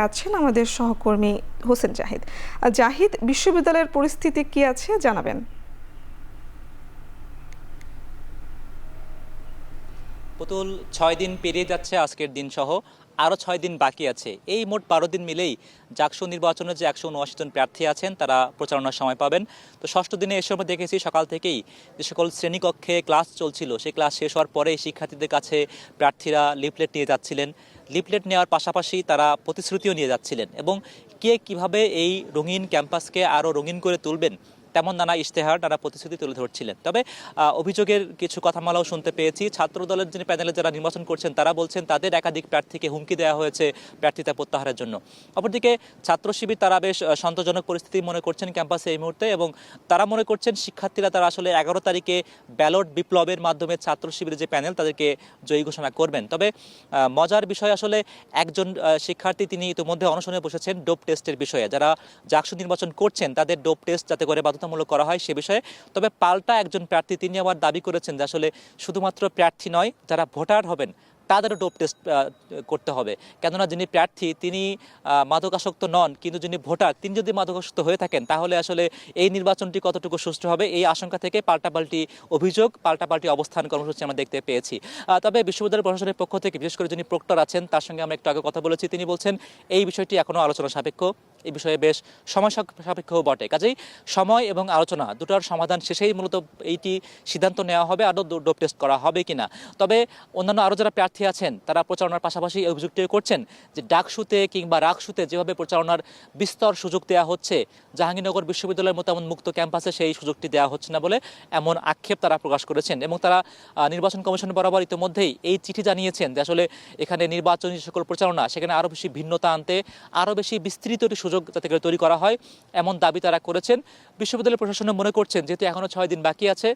আছেন আমাদের সহকর্মী হোসেন জাহিদ। জাহিদ, বিশ্ববিদ্যালয়ের পরিস্থিতি কি আছে জানাবেন। পুতুল ৬ দিন পেরিয়ে যাচ্ছে আজকের দিন সহ আরও ৬ দিন বাকি আছে। এই মোট ১২ দিন মিলেই জাকসু নির্বাচনে যে ১৭৯ জন প্রার্থী আছেন তারা প্রচারণার সময় পাবেন। তো ষষ্ঠ দিনে এ সময় দেখেছি সকাল থেকেই যে সকল শ্রেণীকক্ষে ক্লাস চলছিল সেই ক্লাস শেষ হওয়ার পরেই শিক্ষার্থীদের কাছে প্রার্থীরা লিফলেট নিয়ে যাচ্ছিলেন। লিফলেট নেওয়ার পাশাপাশি তারা প্রতিশ্রুতিও নিয়ে যাচ্ছিলেন এবং কে কিভাবে এই রঙিন ক্যাম্পাসকে আরও রঙিন করে তুলবেন তেমন নানা ইশতেহার, নানা প্রতিশ্রুতি তুলে ধরছিলেন। তবে অভিযোগের কিছু কথামালাও শুনতে পেয়েছি। ছাত্র দলের যিনি প্যানেলে যারা নির্বাচন করছেন তারা বলছেন তাদের একাধিক প্রার্থীকে হুমকি দেওয়া হয়েছে প্রার্থিতা প্রত্যাহারের জন্য। অপরদিকে ছাত্র শিবির তারা বেশ সন্তোষজনক পরিস্থিতি মনে করছেন ক্যাম্পাসে এই মুহূর্তে, এবং তারা মনে করছেন শিক্ষার্থীরা তারা আসলে 11 তারিখে ব্যালট বিপ্লবের মাধ্যমে ছাত্র শিবিরের যে প্যানেল তাদেরকে জয়ী ঘোষণা করবেন। তবে মজার বিষয় আসলে একজন শিক্ষার্থী তিনি ইতিমধ্যে অনশনে বসেছেন ডোপ টেস্টের বিষয়ে। যারা জাকসু নির্বাচন করছেন তাদের ডোপ টেস্ট যাতে করে বাধ্যতামূলক করা হয় সে বিষয়ে। তবে পাল্টা একজন প্রার্থী তিনি আবার দাবি করেছেন যে আসলে শুধুমাত্র প্রার্থী নয়, যারা ভোটার হবেন তাদেরও ডোপ টেস্ট করতে হবে। কেননা যিনি প্রার্থী তিনি মাদকাসক্ত নন, কিন্তু যিনি ভোটার তিনি যদি মাদকাসক্ত হয়ে থাকেন তাহলে আসলে এই নির্বাচনটি কতটুকু সুষ্ঠু হবে, এই আশঙ্কা থেকে পাল্টাপাল্টি অভিযোগ, পাল্টাপাল্টি অবস্থান কর্মসূচি আমরা দেখতে পেয়েছি। তবে বিশ্ববিদ্যালয় প্রশাসনের পক্ষ থেকে বিশেষ করে যিনি প্রক্টর আছেন তার সঙ্গে আমরা একটু আগে কথা বলেছি, তিনি বলছেন এই বিষয়টি এখনও আলোচনা সাপেক্ষ, এই বিষয়ে বেশ সময় সাপেক্ষও বটে। কাজেই সময় এবং আলোচনা দুটার সমাধান শেষেই মূলত এইটি সিদ্ধান্ত নেওয়া হবে আরও ডোপ টেস্ট করা হবে কিনা। তবে অন্যান্য আরও যারা প্রার্থী আছেন তারা প্রচারণার পাশাপাশি এই অভিযোগটিও করছেন যে ডাকসুতে কিংবা রাকসুতে যেভাবে প্রচারণার বিস্তর সুযোগ দেওয়া হচ্ছে, জাহাঙ্গীরনগর বিশ্ববিদ্যালয়ের মতো এমন মুক্ত ক্যাম্পাসে সেই সুযোগটি দেওয়া হচ্ছে না বলে এমন আক্ষেপ তারা প্রকাশ করেছেন। এবং তারা নির্বাচন কমিশন বরাবর ইতিমধ্যেই এই চিঠি জানিয়েছেন যে আসলে এখানে নির্বাচনী সকল প্রচারণা সেখানে আরও বেশি ভিন্নতা আনতে, আরও বেশি বিস্তৃত সুযোগ যাতে করে তৈরি করা হয় এমন দাবি তারা করেছেন। বিশ্ববিদ্যালয় প্রশাসন মনে করছেন যেহেতু এখনও 6 দিন বাকি আছে,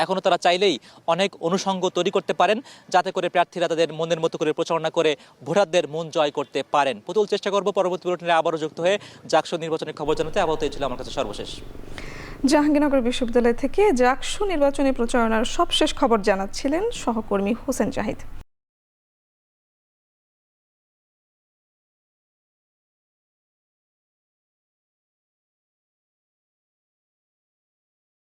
এখনও তারা চাইলেই অনেক অনুষঙ্গ তৈরি করতে পারেন যাতে করে প্রার্থীরা তাদের মনের মতো করে প্রচারণা করে ভোটারদের মন জয় করতে পারেন। পুতুল, চেষ্টা করব পরবর্তী বুলেটিনে আবারও যুক্ত হয়ে জাকসু নির্বাচনের খবর জানাতে। আপাতত এই ছিল আমার কাছে সর্বশেষ। জাহাঙ্গীরনগর বিশ্ববিদ্যালয় থেকে জাকসু নির্বাচনী প্রচারণার সবশেষ খবর জানাচ্ছিলেন সহকর্মী হোসেন জাহিদ।